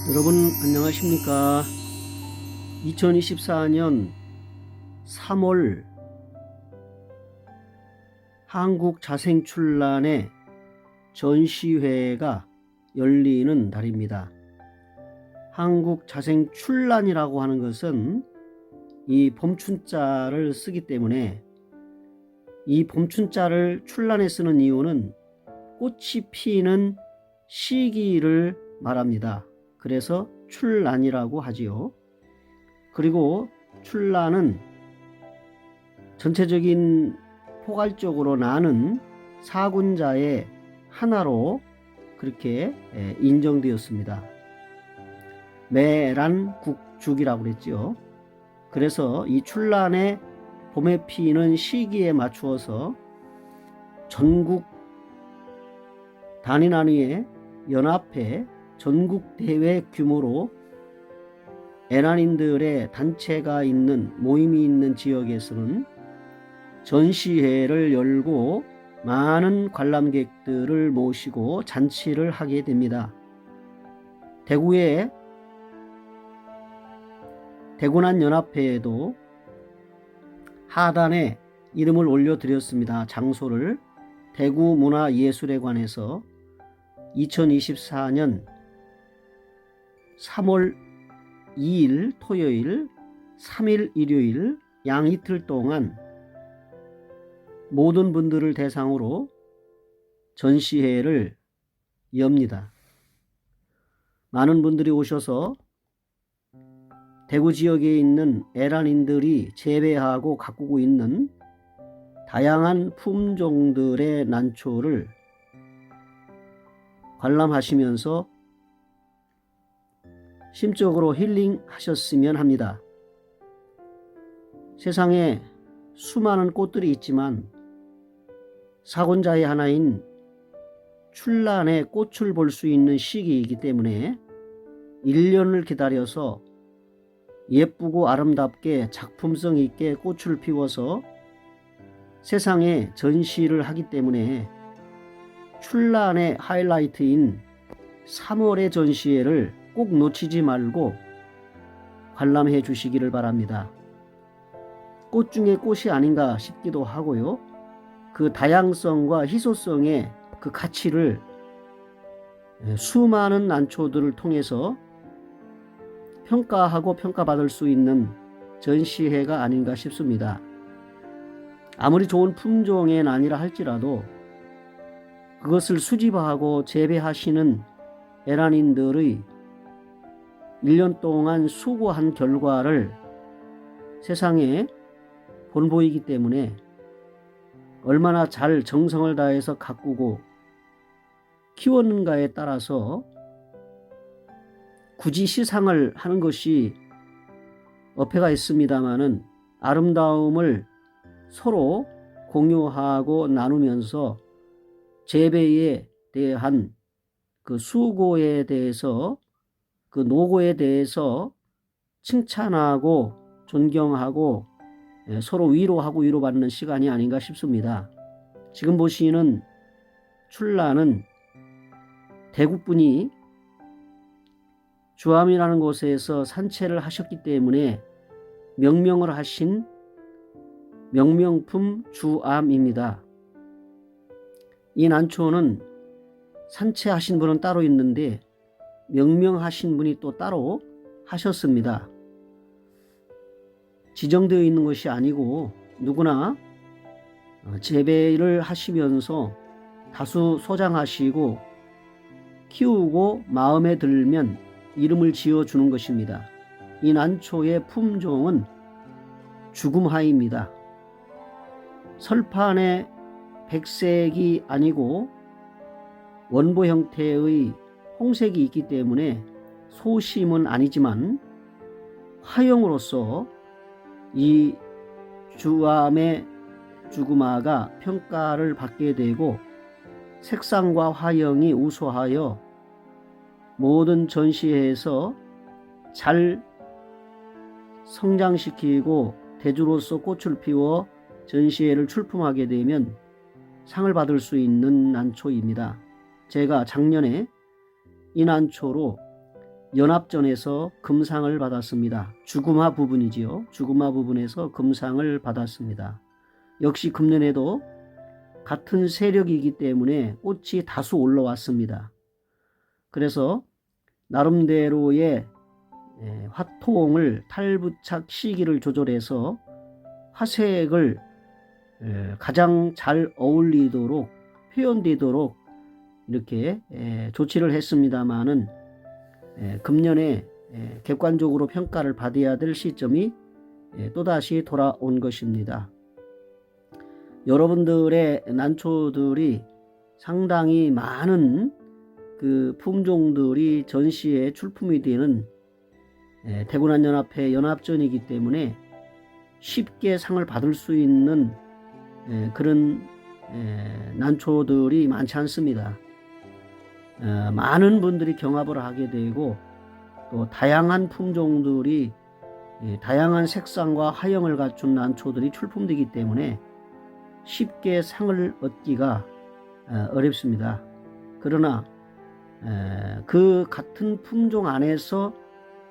여러분 안녕하십니까? 2024년 3월 한국자생출란의 전시회가 열리는 날입니다. 한국자생출란이라고 하는 것은 이 봄춘자를 쓰기 때문에 이 봄춘자를 출란에 쓰는 이유는 꽃이 피는 시기를 말합니다. 그래서 출란이라고 하지요. 그리고 출란은 전체적인 포괄적으로 나는 사군자의 하나로 그렇게 인정되었습니다. 매란국죽이라고 그랬지요. 그래서 이 출란의 봄에 피는 시기에 맞추어서 전국 단위단위에 연합해 전국대회 규모로 애란인들의 단체가 있는 모임이 있는 지역에서는 전시회를 열고 많은 관람객들을 모시고 잔치를 하게 됩니다. 대구의 대구난연합회에도 하단에 이름을 올려드렸습니다. 장소를 대구문화예술회관에서 2024년 3월 2일 토요일, 3일 일요일 양 이틀 동안 모든 분들을 대상으로 전시회를 엽니다. 많은 분들이 오셔서 대구 지역에 있는 애란인들이 재배하고 가꾸고 있는 다양한 품종들의 난초를 관람하시면서 심적으로 힐링하셨으면 합니다. 세상에 수많은 꽃들이 있지만 사군자의 하나인 출란의 꽃을 볼 수 있는 시기이기 때문에 1년을 기다려서 예쁘고 아름답게 작품성 있게 꽃을 피워서 세상에 전시를 하기 때문에 출란의 하이라이트인 3월의 전시회를 꼭 놓치지 말고 관람해 주시기를 바랍니다. 꽃 중에 꽃이 아닌가 싶기도 하고요. 그 다양성과 희소성의 그 가치를 수많은 난초들을 통해서 평가하고 평가받을 수 있는 전시회가 아닌가 싶습니다. 아무리 좋은 품종의 난이라 할지라도 그것을 수집하고 재배하시는 애란인들의 1년 동안 수고한 결과를 세상에 본보이기 때문에 얼마나 잘 정성을 다해서 가꾸고 키웠는가에 따라서 굳이 시상을 하는 것이 어폐가 있습니다마는 아름다움을 서로 공유하고 나누면서 재배에 대한 그 수고에 대해서 그 노고에 대해서 칭찬하고 존경하고 서로 위로하고 위로받는 시간이 아닌가 싶습니다. 지금 보시는 출란은 대구분이 주암이라는 곳에서 산채를 하셨기 때문에 명명을 하신 명명품 주암입니다. 이 난초는 산채하신 분은 따로 있는데 명명하신 분이 또 따로 하셨습니다. 지정되어 있는 것이 아니고 누구나 재배를 하시면서 다수 소장하시고 키우고 마음에 들면 이름을 지어주는 것입니다. 이 난초의 품종은 죽음하입니다. 설판의 백색이 아니고 원보 형태의 홍색이 있기 때문에 소심은 아니지만 화형으로서 이 주암의 죽음화가 평가를 받게 되고 색상과 화형이 우수하여 모든 전시회에서 잘 성장시키고 대주로서 꽃을 피워 전시회를 출품하게 되면 상을 받을 수 있는 난초입니다. 제가 작년에 이 난초로 연합전에서 금상을 받았습니다. 주금화 부분이지요. 주금화 부분에서 금상을 받았습니다. 역시 금년에도 같은 세력이기 때문에 꽃이 다수 올라왔습니다. 그래서 나름대로의 화통을 탈부착 시기를 조절해서 화색을 가장 잘 어울리도록 표현되도록 이렇게 조치를 했습니다마는 금년에 객관적으로 평가를 받아야 될 시점이 또다시 돌아온 것입니다. 여러분들의 난초들이 상당히 많은 그 품종들이 전시에 출품이 되는 대구난연합회 연합전이기 때문에 쉽게 상을 받을 수 있는 그런 난초들이 많지 않습니다. 많은 분들이 경합을 하게 되고 또 다양한 품종들이 다양한 색상과 화형을 갖춘 난초들이 출품되기 때문에 쉽게 상을 얻기가 어렵습니다. 그러나 그 같은 품종 안에서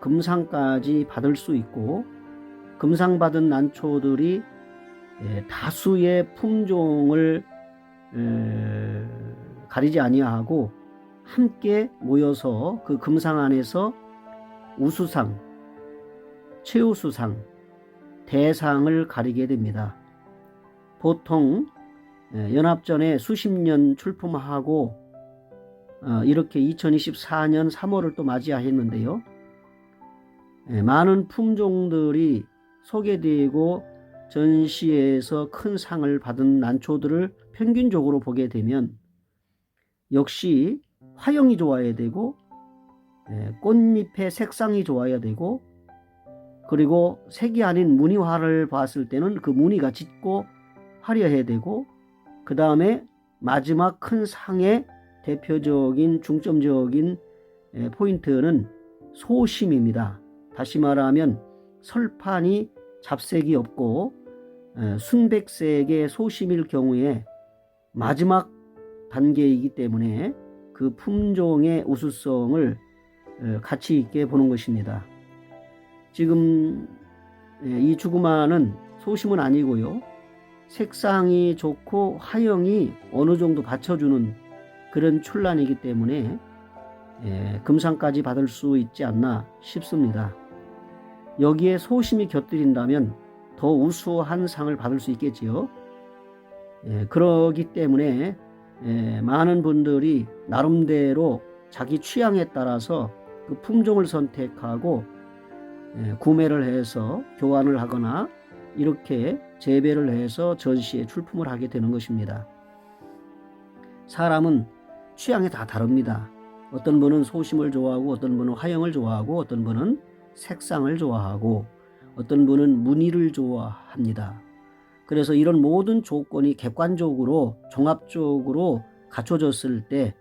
금상까지 받을 수 있고 금상 받은 난초들이 다수의 품종을 가리지 아니하고 함께 모여서 그 금상 안에서 우수상, 최우수상, 대상을 가리게 됩니다. 보통 연합전에 수십 년 출품하고 이렇게 2024년 3월을 또 맞이했는데요. 많은 품종들이 소개되고 전시에서 큰 상을 받은 난초들을 평균적으로 보게 되면 역시 화형이 좋아야 되고 꽃잎의 색상이 좋아야 되고 그리고 색이 아닌 무늬화를 봤을 때는 그 무늬가 짙고 화려해야 되고 그 다음에 마지막 큰 상의 대표적인 중점적인 포인트는 소심입니다. 다시 말하면 설판이 잡색이 없고 순백색의 소심일 경우에 마지막 단계이기 때문에 그 품종의 우수성을 가치 있게 보는 것입니다. 지금 이 주구마는 소심은 아니고요. 색상이 좋고 화형이 어느 정도 받쳐주는 그런 출란이기 때문에 금상까지 받을 수 있지 않나 싶습니다. 여기에 소심이 곁들인다면 더 우수한 상을 받을 수 있겠지요. 그러기 때문에 많은 분들이 나름대로 자기 취향에 따라서 그 품종을 선택하고 구매를 해서 교환을 하거나 이렇게 재배를 해서 전시에 출품을 하게 되는 것입니다. 사람은 취향이 다 다릅니다. 어떤 분은 소심을 좋아하고 어떤 분은 화형을 좋아하고 어떤 분은 색상을 좋아하고 어떤 분은 무늬를 좋아합니다. 그래서 이런 모든 조건이 객관적으로 종합적으로 갖춰졌을 때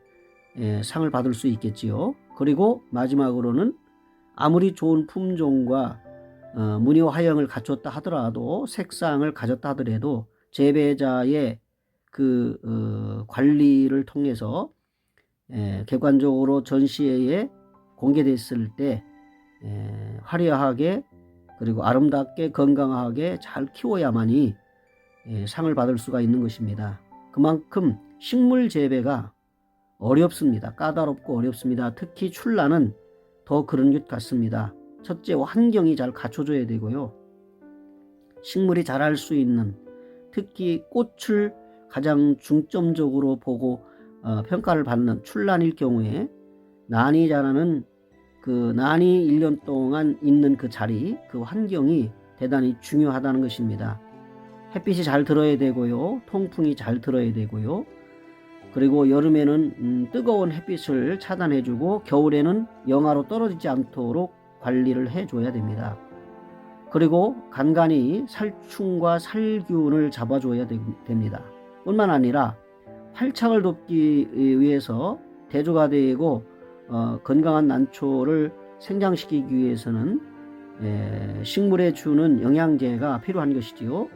상을 받을 수 있겠지요. 그리고 마지막으로는 아무리 좋은 품종과 무늬와 화형을 갖췄다 하더라도 색상을 가졌다 하더라도 재배자의 그 관리를 통해서 객관적으로 전시회에 공개됐을 때 화려하게 그리고 아름답게 건강하게 잘 키워야만이 상을 받을 수가 있는 것입니다. 그만큼 식물 재배가 어렵습니다. 까다롭고 어렵습니다. 특히 출란은 더 그런 것 같습니다. 첫째, 환경이 잘 갖춰져야 되고요. 식물이 자랄 수 있는, 특히 꽃을 가장 중점적으로 보고 평가를 받는 출란일 경우에 난이 자라는 그 난이 1년 동안 있는 그 자리, 그 환경이 대단히 중요하다는 것입니다. 햇빛이 잘 들어야 되고요. 통풍이 잘 들어야 되고요. 그리고 여름에는 뜨거운 햇빛을 차단해주고 겨울에는 영하로 떨어지지 않도록 관리를 해줘야 됩니다. 그리고 간간히 살충과 살균을 잡아줘야 됩니다. 뿐만 아니라 활착을 돕기 위해서 대조가 되고 건강한 난초를 생장시키기 위해서는 식물에 주는 영양제가 필요한 것이지요.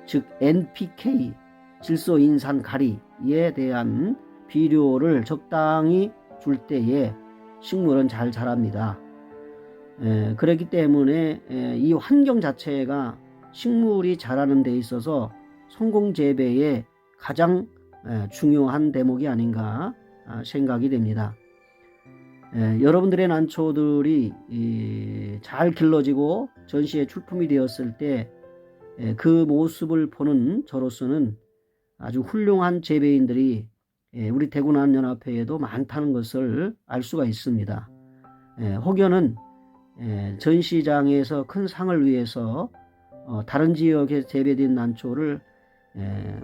즉 NPK, 질소인산가리에 대한 비료를 적당히 줄 때에 식물은 잘 자랍니다. 그렇기 때문에 이 환경 자체가 식물이 자라는 데 있어서 성공 재배의 가장 중요한 대목이 아닌가 생각이 됩니다. 여러분들의 난초들이 잘 길러지고 전시에 출품이 되었을 때 그 모습을 보는 저로서는 아주 훌륭한 재배인들이 우리 대구난연합회에도 많다는 것을 알 수가 있습니다. 혹여는 전시장에서 큰 상을 위해서 다른 지역에 재배된 난초를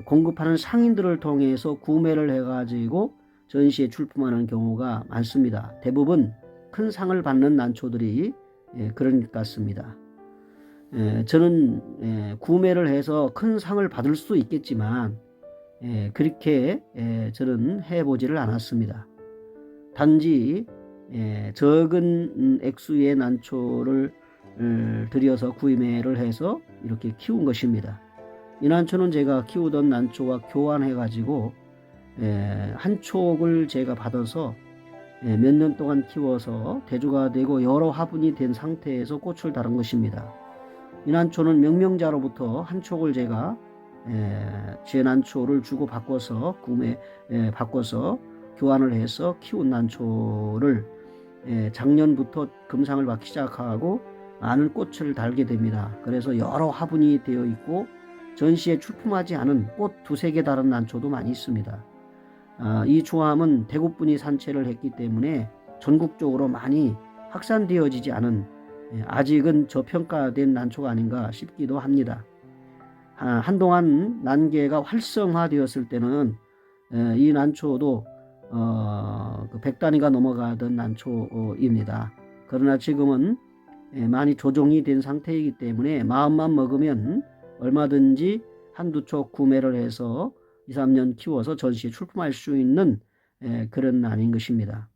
공급하는 상인들을 통해서 구매를 해가지고 전시에 출품하는 경우가 많습니다. 대부분 큰 상을 받는 난초들이 그런 것 같습니다. 저는 구매를 해서 큰 상을 받을 수 있겠지만 그렇게 저는 해보지를 않았습니다. 단지 적은 액수의 난초를 들여서 구매를 해서 이렇게 키운 것입니다. 이 난초는 제가 키우던 난초와 교환해 가지고 한 촉을 제가 받아서 몇 년 동안 키워서 대주가 되고 여러 화분이 된 상태에서 꽃을 달은 것입니다. 이 난초는 명명자로부터 한 촉을 제가 제 난초를 주고 바꿔서 바꿔서 교환을 해서 키운 난초를 작년부터 금상을 받기 시작하고 많은 꽃을 달게 됩니다. 그래서 여러 화분이 되어 있고 전시에 출품하지 않은 꽃 두세 개 다른 난초도 많이 있습니다. 이 조함은 대구분이 산채를 했기 때문에 전국적으로 많이 확산되어지지 않은 아직은 저평가된 난초가 아닌가 싶기도 합니다. 한동안 난개가 활성화되었을 때는 이 난초도 그 100단위가 넘어가던 난초입니다. 그러나 지금은 많이 조정이 된 상태이기 때문에 마음만 먹으면 얼마든지 한두 촉 구매를 해서 2, 3년 키워서 전시에 출품할 수 있는 그런 난인 것입니다.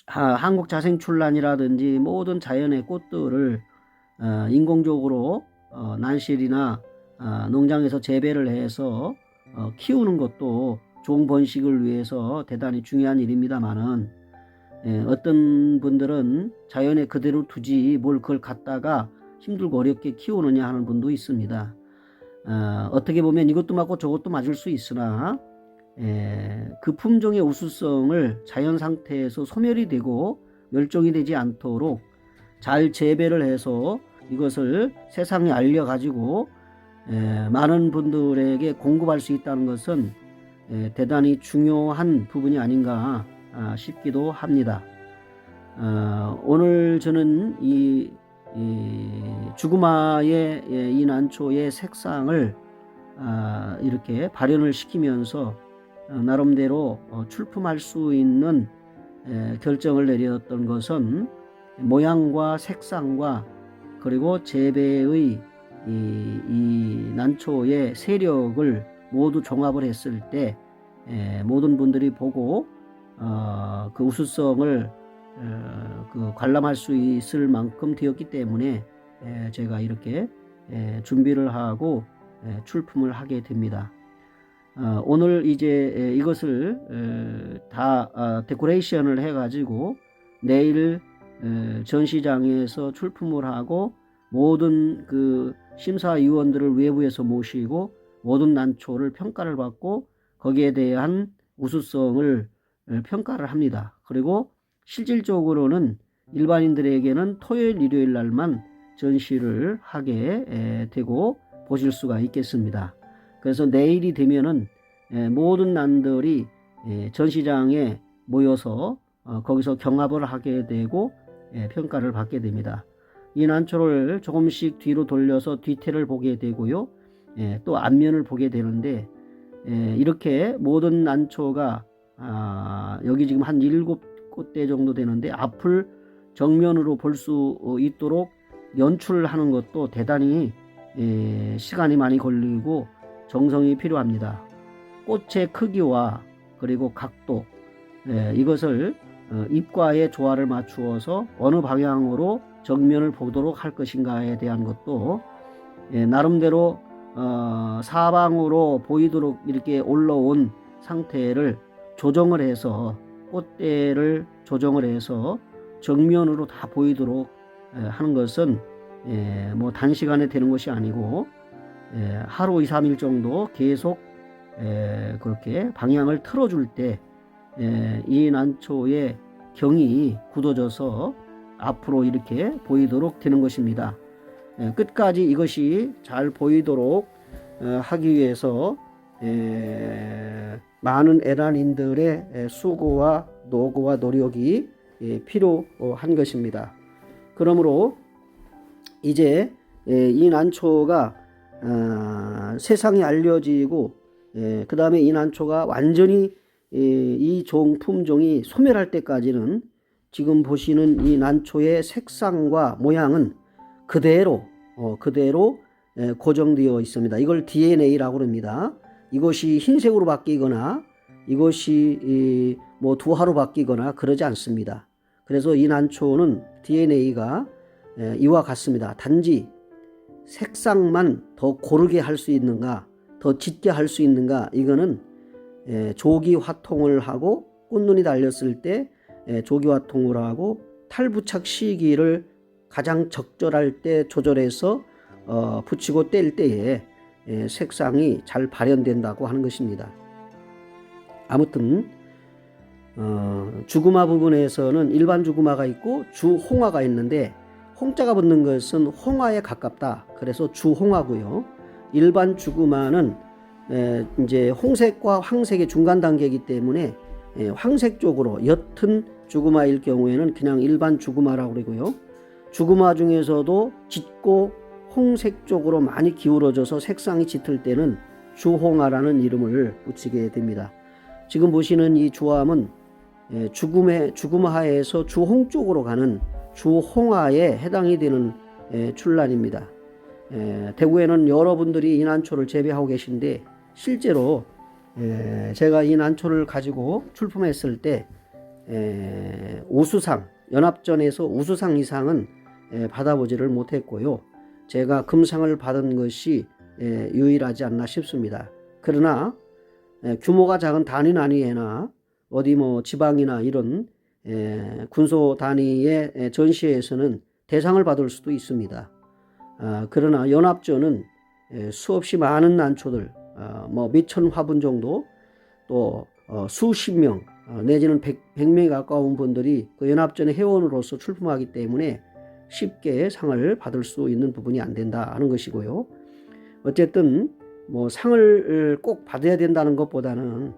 한국자생출란이라든지 모든 자연의 꽃들을 인공적으로 난실이나 농장에서 재배를 해서 키우는 것도 좋은 번식을 위해서 대단히 중요한 일입니다만은 어떤 분들은 자연에 그대로 두지 뭘 그걸 갖다가 힘들고 어렵게 키우느냐 하는 분도 있습니다. 어떻게 보면 이것도 맞고 저것도 맞을 수 있으나 그 품종의 우수성을 자연 상태에서 소멸이 되고 멸종이 되지 않도록 잘 재배를 해서 이것을 세상에 알려가지고 많은 분들에게 공급할 수 있다는 것은 대단히 중요한 부분이 아닌가 싶기도 합니다. 오늘 저는 이 주구마의 이 난초의 색상을 이렇게 발현을 시키면서 나름대로 출품할 수 있는 결정을 내렸던 것은 모양과 색상과 그리고 재배의 이 난초의 세력을 모두 종합을 했을 때 모든 분들이 보고 그 우수성을 관람할 수 있을 만큼 되었기 때문에 제가 이렇게 준비를 하고 출품을 하게 됩니다. 오늘 이제 이것을 다 데코레이션을 해가지고 내일 전시장에서 출품을 하고 모든 그 심사위원들을 외부에서 모시고 모든 난초를 평가를 받고 거기에 대한 우수성을 평가를 합니다. 그리고 실질적으로는 일반인들에게는 토요일, 일요일 날만 전시를 하게 되고 보실 수가 있겠습니다. 그래서 내일이 되면은 모든 난들이 전시장에 모여서 거기서 경합을 하게 되고 평가를 받게 됩니다. 이 난초를 조금씩 뒤로 돌려서 뒤태를 보게 되고요. 또 앞면을 보게 되는데 이렇게 모든 난초가 여기 지금 한 7곳대 정도 되는데 앞을 정면으로 볼 수 있도록 연출하는 것도 대단히 시간이 많이 걸리고 정성이 필요합니다. 꽃의 크기와 그리고 각도 이것을 잎과의 조화를 맞추어서 어느 방향으로 정면을 보도록 할 것인가에 대한 것도 나름대로 사방으로 보이도록 이렇게 올라온 상태를 조정을 해서 꽃대를 조정을 해서 정면으로 다 보이도록 하는 것은 뭐 단시간에 되는 것이 아니고 하루 2, 3일 정도 계속 그렇게 방향을 틀어줄 때 이 난초의 경이 굳어져서 앞으로 이렇게 보이도록 되는 것입니다. 끝까지 이것이 잘 보이도록 하기 위해서 많은 에란인들의 수고와 노고와 노력이 필요한 것입니다. 그러므로 이제 이 난초가 세상에 알려지고 그 다음에 이 난초가 완전히 이 품종이 소멸할 때까지는 지금 보시는 이 난초의 색상과 모양은 그대로 고정되어 있습니다. 이걸 DNA라고 합니다. 이것이 흰색으로 바뀌거나 이것이 뭐 두화로 바뀌거나 그러지 않습니다. 그래서 이 난초는 DNA가 이와 같습니다. 단지 색상만 더 고르게 할 수 있는가, 더 짙게 할 수 있는가, 이거는 조기 화통을 하고 꽃눈이 달렸을 때 조기 화통을 하고 탈부착 시기를 가장 적절할 때 조절해서 붙이고 뗄 때에 색상이 잘 발현된다고 하는 것입니다. 아무튼 주구마 부분에서는 일반 주구마가 있고 주홍화가 있는데 홍자가 붙는 것은 홍화에 가깝다. 그래서 주홍화고요. 일반 주구마는 이제 홍색과 황색의 중간 단계이기 때문에 황색 쪽으로 옅은 주구마일 경우에는 그냥 일반 주구마라고 그러고요. 주구마 중에서도 짙고 홍색 쪽으로 많이 기울어져서 색상이 짙을 때는 주홍화라는 이름을 붙이게 됩니다. 지금 보시는 이 주암은 주구마에서 주홍 쪽으로 가는 주홍화에 해당이 되는 출란입니다. 대구에는 여러분들이 이 난초를 재배하고 계신데 실제로 제가 이 난초를 가지고 출품했을 때 우수상, 연합전에서 우수상 이상은 받아보지를 못했고요. 제가 금상을 받은 것이 유일하지 않나 싶습니다. 그러나 규모가 작은 단위 난위회나 어디 뭐 지방이나 이런 군소 단위의 전시회에서는 대상을 받을 수도 있습니다. 그러나 연합전은 수없이 많은 난초들, 뭐 몇천 화분 정도, 또 수십 명 내지는 100명에 가까운 분들이 그 연합전의 회원으로서 출품하기 때문에 쉽게 상을 받을 수 있는 부분이 안 된다 하는 것이고요. 어쨌든 뭐 상을 꼭 받아야 된다는 것보다는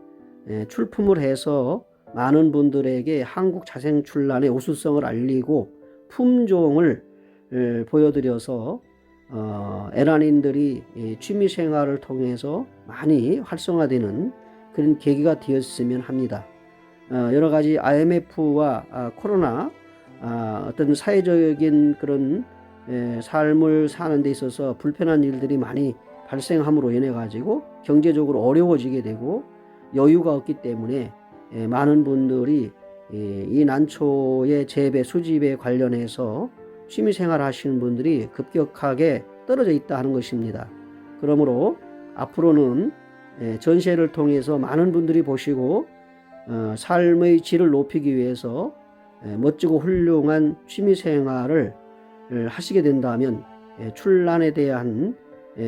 출품을 해서 많은 분들에게 한국 자생출란의 우수성을 알리고 품종을 보여드려서 에란인들이 취미생활을 통해서 많이 활성화되는 그런 계기가 되었으면 합니다. 여러 가지 IMF와 코로나 어떤 사회적인 그런 삶을 사는 데 있어서 불편한 일들이 많이 발생함으로 인해 가지고 경제적으로 어려워지게 되고 여유가 없기 때문에 많은 분들이 이 난초의 재배 수집에 관련해서 취미생활 하시는 분들이 급격하게 떨어져 있다 하는 것입니다. 그러므로 앞으로는 전시회를 통해서 많은 분들이 보시고 삶의 질을 높이기 위해서 멋지고 훌륭한 취미생활을 하시게 된다면 출란에 대한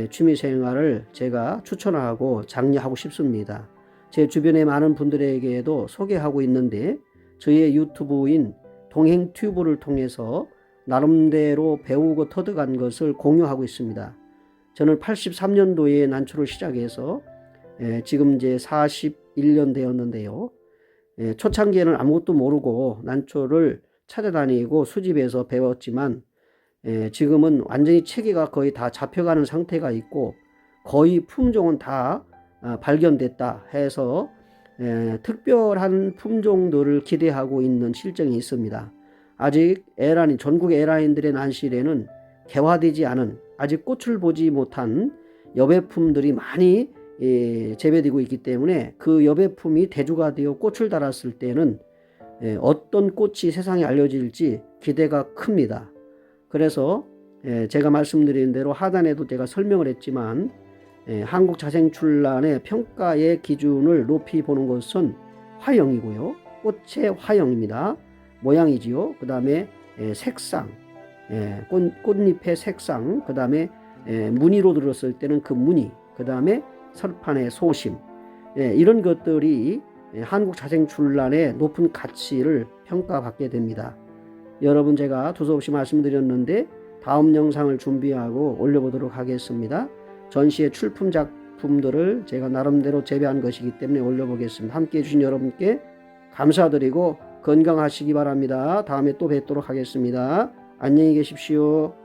취미생활을 제가 추천하고 장려하고 싶습니다. 제 주변의 많은 분들에게도 소개하고 있는데 저희의 유튜브인 동행튜브를 통해서 나름대로 배우고 터득한 것을 공유하고 있습니다. 저는 83년도에 난초를 시작해서 지금 이제 41년 되었는데요. 초창기에는 아무것도 모르고 난초를 찾아다니고 수집해서 배웠지만 지금은 완전히 체계가 거의 다 잡혀가는 상태가 있고 거의 품종은 다 발견됐다 해서 특별한 품종들을 기대하고 있는 실정이 있습니다. 아직 전국 에란인들의 난실에는 개화되지 않은 아직 꽃을 보지 못한 여배품들이 많이 재배되고 있기 때문에 그 여배품이 대두가 되어 꽃을 달았을 때는 어떤 꽃이 세상에 알려질지 기대가 큽니다. 그래서 제가 말씀드린 대로 하단에도 제가 설명을 했지만 한국 자생출란의 평가의 기준을 높이 보는 것은 화형이고요. 꽃의 화형입니다. 모양이지요. 그 다음에 색상, 꽃잎의 색상, 그 다음에 무늬로 들었을 때는 그 무늬, 그 다음에 설판의 소심, 이런 것들이 한국 자생출란의 높은 가치를 평가받게 됩니다. 여러분, 제가 두서없이 말씀드렸는데 다음 영상을 준비하고 올려보도록 하겠습니다. 전시의 출품 작품들을 제가 나름대로 재배한 것이기 때문에 올려보겠습니다. 함께해 주신 여러분께 감사드리고 건강하시기 바랍니다. 다음에 또 뵙도록 하겠습니다. 안녕히 계십시오.